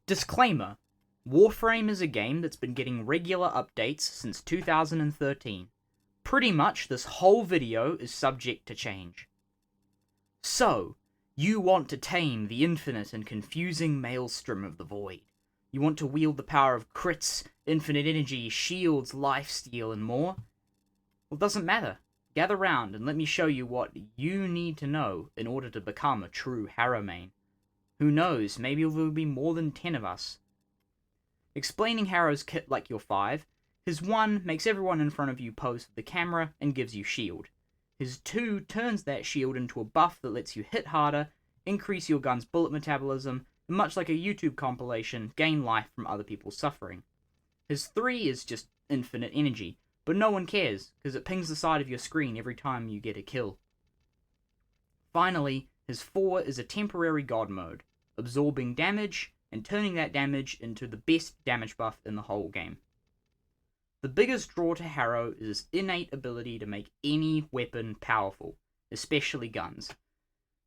Disclaimer: Warframe is a game that's been getting regular updates since 2013. Pretty much this whole video is subject to change. So, you want to tame the infinite and confusing maelstrom of the void. You want to wield the power of crits, infinite energy, shields, lifesteal, and more? Well, it doesn't matter. Gather round and let me show you what you need to know in order to become a true Harrow main. Who knows, maybe there will be more than 10 of us. Explaining Harrow's kit like you're 5, his 1 makes everyone in front of you pose for the camera and gives you shield. His 2 turns that shield into a buff that lets you hit harder, increase your gun's bullet metabolism, and much like a YouTube compilation, gain life from other people's suffering. His 3 is just infinite energy, but no one cares, because it pings the side of your screen every time you get a kill. Finally, his 4 is a temporary god mode, absorbing damage and turning that damage into the best damage buff in the whole game. The biggest draw to Harrow is his innate ability to make any weapon powerful, especially guns.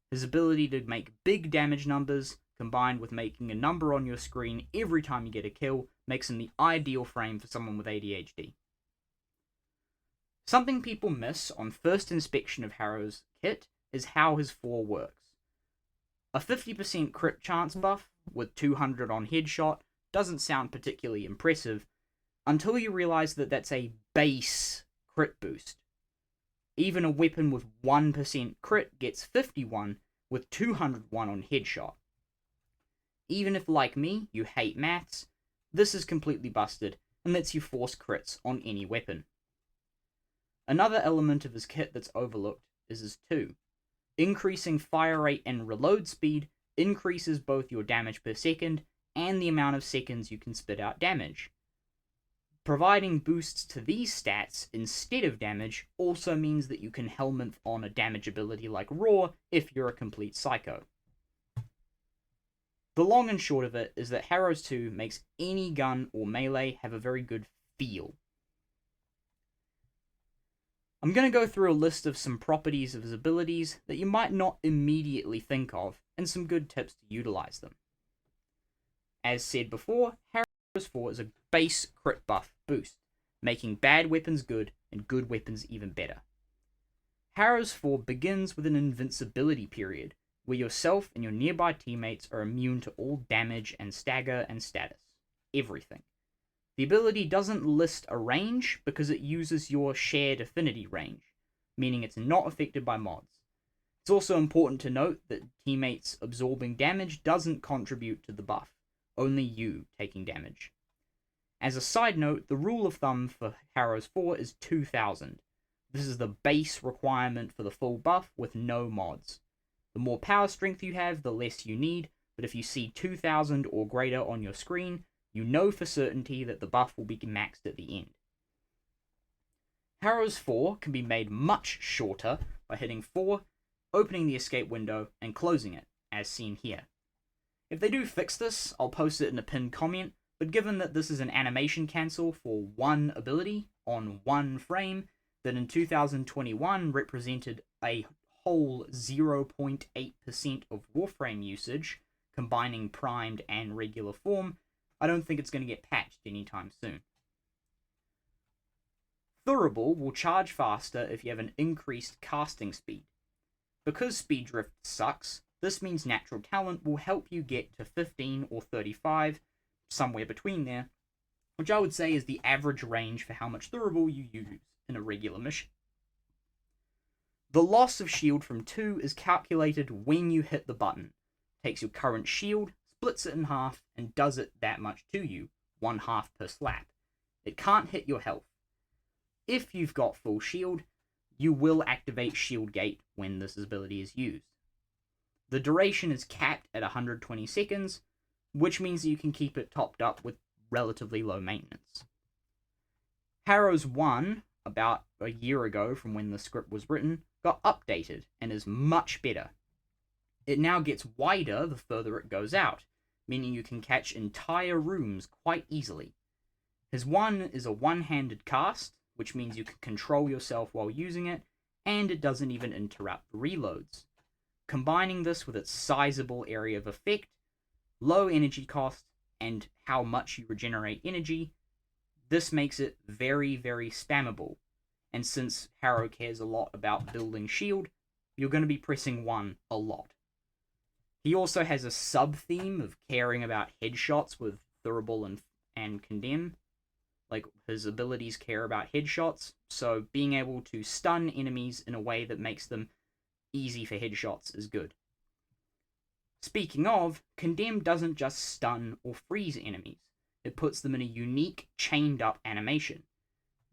His ability to make big damage numbers, combined with making a number on your screen every time you get a kill, makes him the ideal frame for someone with ADHD. Something people miss on first inspection of Harrow's kit is how his 4 works. A 50% crit chance buff with 200 on headshot doesn't sound particularly impressive until you realize that that's a base crit boost. Even a weapon with 1% crit gets 51 with 201 on headshot. Even if, like me, you hate maths, this is completely busted and lets you force crits on any weapon. Another element of his kit that's overlooked is his 2. Increasing fire rate and reload speed increases both your damage per second and the amount of seconds you can spit out damage. Providing boosts to these stats instead of damage also means that you can Helminth on a damage ability like Raw if you're a complete psycho. The long and short of it is that Harrow's 2 makes any gun or melee have a very good feel. I'm going to go through a list of some properties of his abilities that you might not immediately think of, and some good tips to utilize them. As said before, Harrow's 4 is a base crit buff boost, making bad weapons good and good weapons even better. Harrow's 4 begins with an invincibility period, where yourself and your nearby teammates are immune to all damage and stagger and status. Everything. The ability doesn't list a range because it uses your shared affinity range, meaning it's not affected by mods. It's also important to note that teammates absorbing damage doesn't contribute to the buff, only you taking damage. As a side note, the rule of thumb for Harrow's 4 is 2000. This is the base requirement for the full buff with no mods. The more power strength you have, the less you need, but if you see 2000 or greater on your screen, you know for certainty that the buff will be maxed at the end. Harrow's 4 can be made much shorter by hitting 4, opening the escape window, and closing it, as seen here. If they do fix this, I'll post it in a pinned comment, but given that this is an animation cancel for one ability on one frame, that in 2021 represented a whole 0.8% of Warframe usage, combining primed and regular form, I don't think it's going to get patched anytime soon. Thurable will charge faster if you have an increased casting speed. Because speed drift sucks, this means natural talent will help you get to 15 or 35, somewhere between there, which I would say is the average range for how much Thurable you use in a regular mission. The loss of shield from 2 is calculated when you hit the button. Takes your current shield, splits it in half, and does it that much to you, 1/2 per slap. It can't hit your health. If you've got full shield, you will activate shield gate when this ability is used. The duration is capped at 120 seconds, which means that you can keep it topped up with relatively low maintenance. Harrow's 1, about a year ago from when the script was written, got updated and is much better. It now gets wider the further it goes out, meaning you can catch entire rooms quite easily. His 1 is a one-handed cast, which means you can control yourself while using it, and it doesn't even interrupt reloads. Combining this with its sizable area of effect, low energy cost, and how much you regenerate energy, this makes it very, very spammable. And since Harrow cares a lot about building shield, you're going to be pressing 1 a lot. He also has a sub-theme of caring about headshots with Thurible and Condemn. Like, his abilities care about headshots, so being able to stun enemies in a way that makes them easy for headshots is good. Speaking of, Condemn doesn't just stun or freeze enemies. It puts them in a unique, chained-up animation.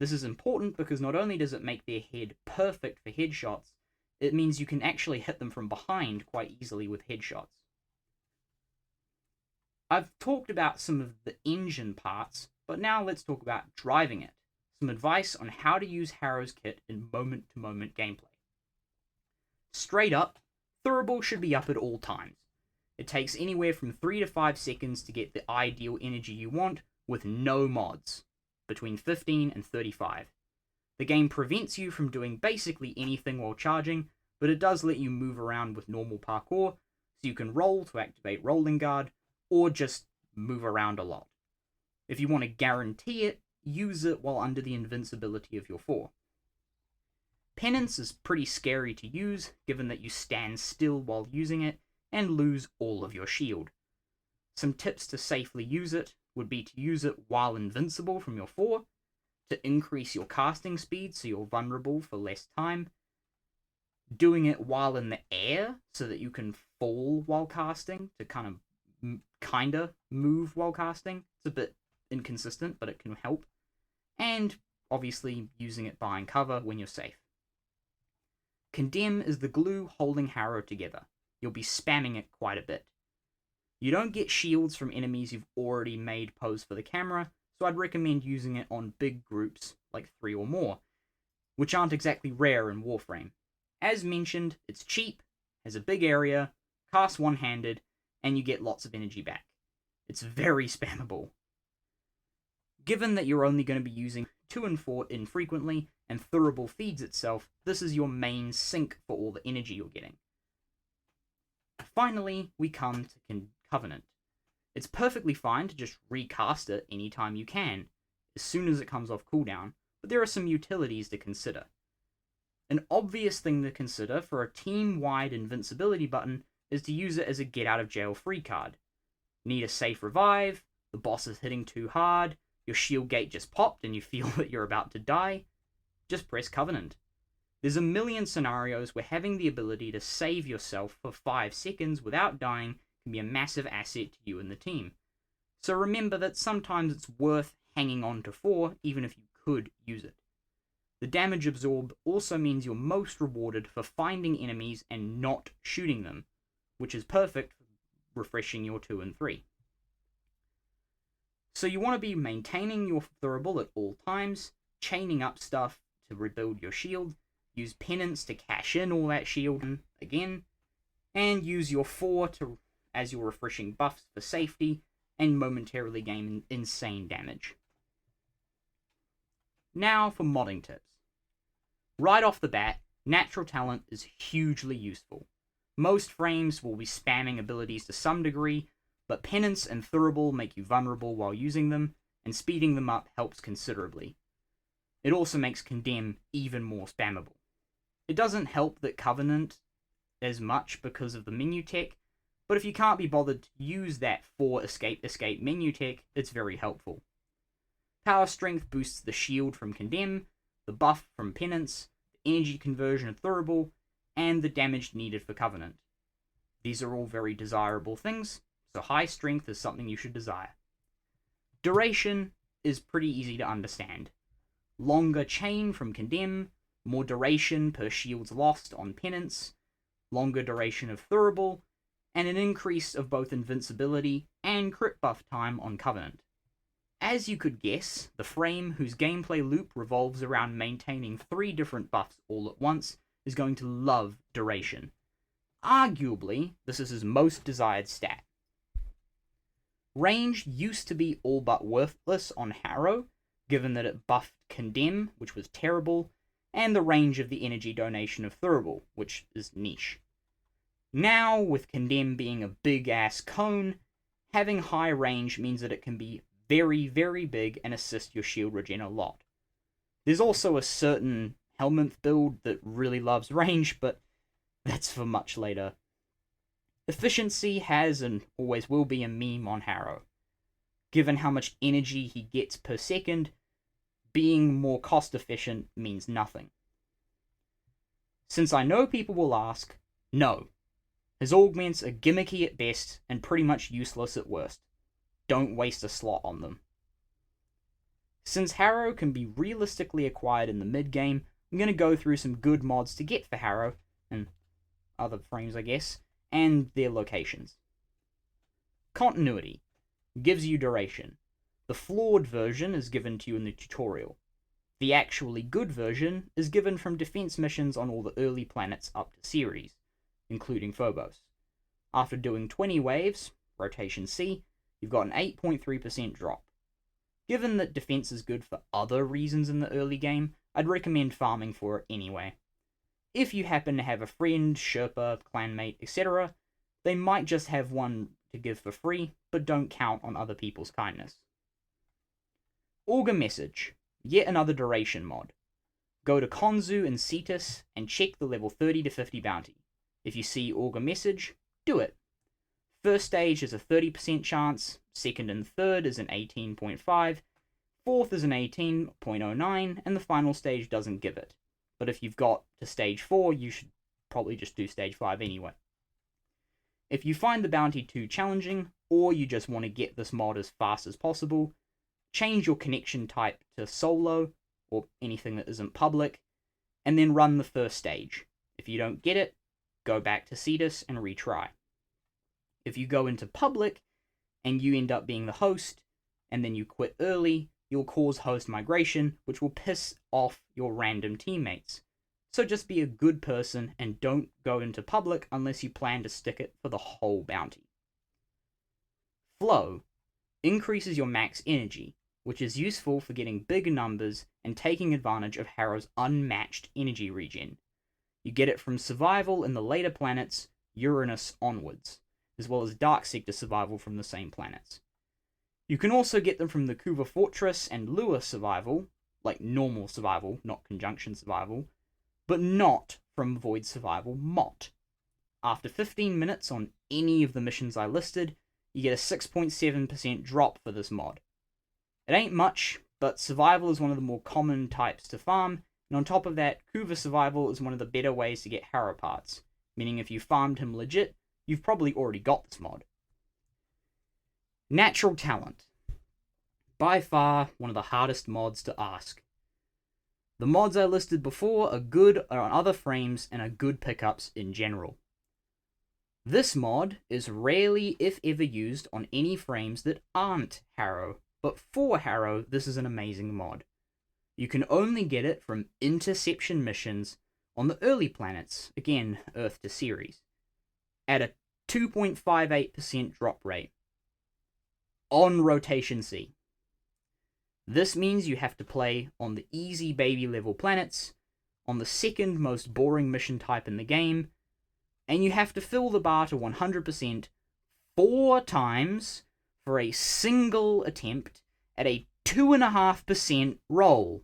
This is important because not only does it make their head perfect for headshots, it means you can actually hit them from behind quite easily with headshots. I've talked about some of the engine parts, but now let's talk about driving it. Some advice on how to use Harrow's kit in moment-to-moment gameplay. Straight up, Thurible should be up at all times. It takes anywhere from 3 to 5 seconds to get the ideal energy you want with no mods, between 15 and 35. The game prevents you from doing basically anything while charging, but it does let you move around with normal parkour, so you can roll to activate Rolling Guard, or just move around a lot. If you want to guarantee it, use it while under the invincibility of your 4. Penance is pretty scary to use, given that you stand still while using it, and lose all of your shield. Some tips to safely use it would be to use it while invincible from your 4, to increase your casting speed so you're vulnerable for less time, doing it while in the air so that you can fall while casting, to kinda move while casting. It's a bit inconsistent, but it can help. And obviously using it behind cover when you're safe. Condemn is the glue holding Harrow together. You'll be spamming it quite a bit. You don't get shields from enemies you've already made pose for the camera, so I'd recommend using it on big groups, like 3 or more, which aren't exactly rare in Warframe. As mentioned, it's cheap, has a big area, casts one-handed, and you get lots of energy back. It's very spammable. Given that you're only going to be using 2 and 4 infrequently, and Thurible feeds itself, this is your main sink for all the energy you're getting. Finally, we come to Covenant. It's perfectly fine to just recast it anytime you can, as soon as it comes off cooldown, but there are some utilities to consider. An obvious thing to consider for a team-wide invincibility button is to use it as a get-out-of-jail-free card. Need a safe revive, the boss is hitting too hard, your shield gate just popped and you feel that you're about to die, just press Covenant. There's a million scenarios where having the ability to save yourself for 5 seconds without dying can be a massive asset to you and the team. So remember that sometimes it's worth hanging on to 4 even if you could use it. The damage absorb also means you're most rewarded for finding enemies and not shooting them, which is perfect for refreshing your 2 and 3. So you want to be maintaining your Thurible at all times, chaining up stuff to rebuild your shield, use penance to cash in all that shield again, and use your 4 as your refreshing buffs for safety, and momentarily gain insane damage. Now for modding tips. Right off the bat, natural talent is hugely useful. Most frames will be spamming abilities to some degree, but penance and Thurible make you vulnerable while using them, and speeding them up helps considerably. It also makes Condemn even more spammable. It doesn't help that Covenant as much because of the menu tech, but if you can't be bothered to use that 4 escape menu tech, it's very helpful. Power Strength boosts the shield from Condemn, the buff from Penance, the energy conversion of Thurible, and the damage needed for Covenant. These are all very desirable things, so high strength is something you should desire. Duration is pretty easy to understand. Longer chain from Condemn, more duration per shields lost on Penance, longer duration of Thurible, and an increase of both invincibility and crit buff time on Covenant. As you could guess, the frame, whose gameplay loop revolves around maintaining 3 different buffs all at once, is going to love duration. Arguably, this is his most desired stat. Range used to be all but worthless on Harrow, given that it buffed Condemn, which was terrible, and the range of the energy donation of Thurible, which is niche. Now, with Condemn being a big-ass cone, Having high range means that it can be very, very big and assist your shield regen a lot. There's also a certain Helminth build that really loves range, but that's for much later. Efficiency has and always will be a meme on Harrow. Given how much energy he gets per second, being more cost efficient means nothing. Since I know people will ask, no. His augments are gimmicky at best and pretty much useless at worst. Don't waste a slot on them. Since Harrow can be realistically acquired in the mid-game, I'm going to go through some good mods to get for Harrow, and other frames I guess, and their locations. Continuity gives you duration. The flawed version is given to you in the tutorial. The actually good version is given from defense missions on all the early planets up to Ceres, including Phobos. After doing 20 waves, rotation C, you've got an 8.3% drop. Given that defense is good for other reasons in the early game, I'd recommend farming for it anyway. If you happen to have a friend, Sherpa, clanmate, etc., they might just have one to give for free, but don't count on other people's kindness. Augur Message, yet another duration mod. Go to Konzu and Cetus and check the level 30 to 50 bounty. If you see Augur Message, do it. First stage is a 30% chance, second and third is an 18.5, fourth is an 18.09, and the final stage doesn't give it. But if you've got to stage 4, you should probably just do stage 5 anyway. If you find the bounty too challenging, or you just want to get this mod as fast as possible, change your connection type to solo, or anything that isn't public, and then run the first stage. If you don't get it, go back to Cetus and retry. If you go into public, and you end up being the host, and then you quit early, you'll cause host migration, which will piss off your random teammates. So just be a good person and don't go into public unless you plan to stick it for the whole bounty. Flow increases your max energy, which is useful for getting bigger numbers and taking advantage of Harrow's unmatched energy regen. You get it from survival in the later planets, Uranus onwards, as well as dark sector survival from the same planets. You can also get them from the Kuva Fortress and Lua survival, like normal survival, not conjunction survival, but not from Void Survival Mott. After 15 minutes on any of the missions I listed, you get a 6.7% drop for this mod. It ain't much, but survival is one of the more common types to farm, and on top of that, Kuva Survival is one of the better ways to get Harrow parts, meaning if you farmed him legit, you've probably already got this mod. Natural Talent. By far, one of the hardest mods to ask. The mods I listed before are good on other frames and are good pickups in general. This mod is rarely, if ever, used on any frames that aren't Harrow, but for Harrow, this is an amazing mod. You can only get it from interception missions on the early planets, again, Earth to Ceres, at a 2.58% drop rate. On rotation C. This means you have to play on the easy baby level planets, on the second most boring mission type in the game, and you have to fill the bar to 100% 4 times for a single attempt at a 2.5% roll.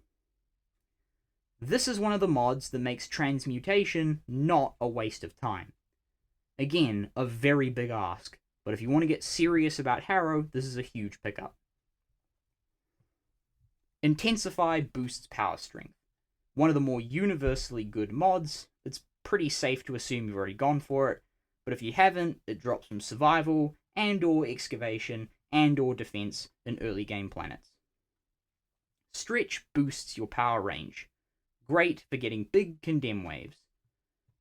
This is one of the mods that makes transmutation not a waste of time. Again, a very big ask, but if you want to get serious about Harrow, this is a huge pickup. Intensify boosts power strength. One of the more universally good mods. It's pretty safe to assume you've already gone for it, but if you haven't, it drops from survival and or excavation and or defense in early game planets. Stretch boosts your power range. Great for getting big condemn waves.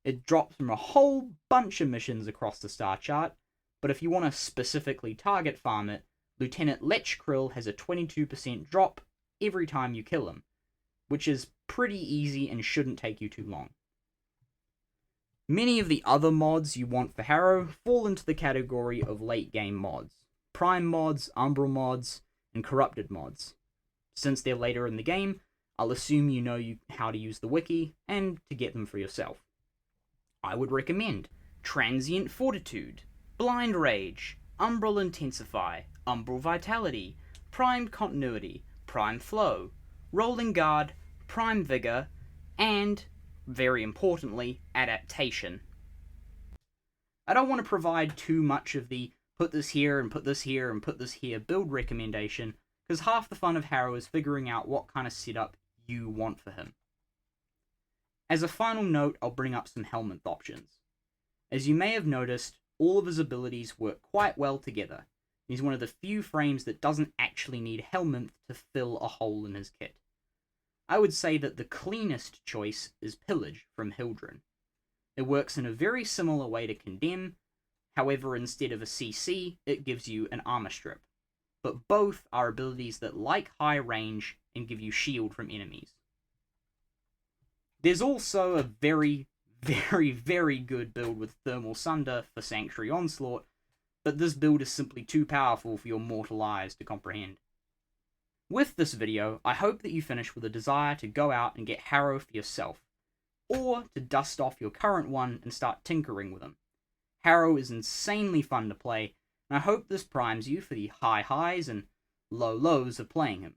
It drops from a whole bunch of missions across the star chart, but if you want to specifically target farm it, Lieutenant Lechkrill has a 22% drop every time you kill him, which is pretty easy and shouldn't take you too long. Many of the other mods you want for Harrow fall into the category of late game mods. Prime mods, Umbral mods, and Corrupted mods. Since they're later in the game, I'll assume you know how to use the wiki and to get them for yourself. I would recommend Transient Fortitude, Blind Rage, Umbral Intensify, Umbral Vitality, Primed Continuity, Prime Flow, Rolling Guard, Prime Vigor, and, very importantly, Adaptation. I don't want to provide too much of the put this here and put this here and put this here build recommendation, because half the fun of Harrow is figuring out what kind of setup you want for him. As a final note, I'll bring up some Helminth options. As you may have noticed, all of his abilities work quite well together. He's one of the few frames that doesn't actually need Helminth to fill a hole in his kit. I would say that the cleanest choice is Pillage from Hildryn. It works in a very similar way to Condemn, however instead of a CC, it gives you an armor strip. But both are abilities that like high range and give you shield from enemies. There's also a very good build with Thermal Sunder for Sanctuary Onslaught, but this build is simply too powerful for your mortal eyes to comprehend. With this video, I hope that you finish with a desire to go out and get Harrow for yourself, or to dust off your current one and start tinkering with him. Harrow is insanely fun to play, and I hope this primes you for the high highs and low lows of playing him.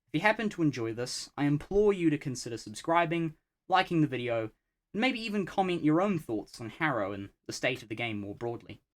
If you happen to enjoy this, I implore you to consider subscribing, liking the video, and maybe even comment your own thoughts on Harrow and the state of the game more broadly.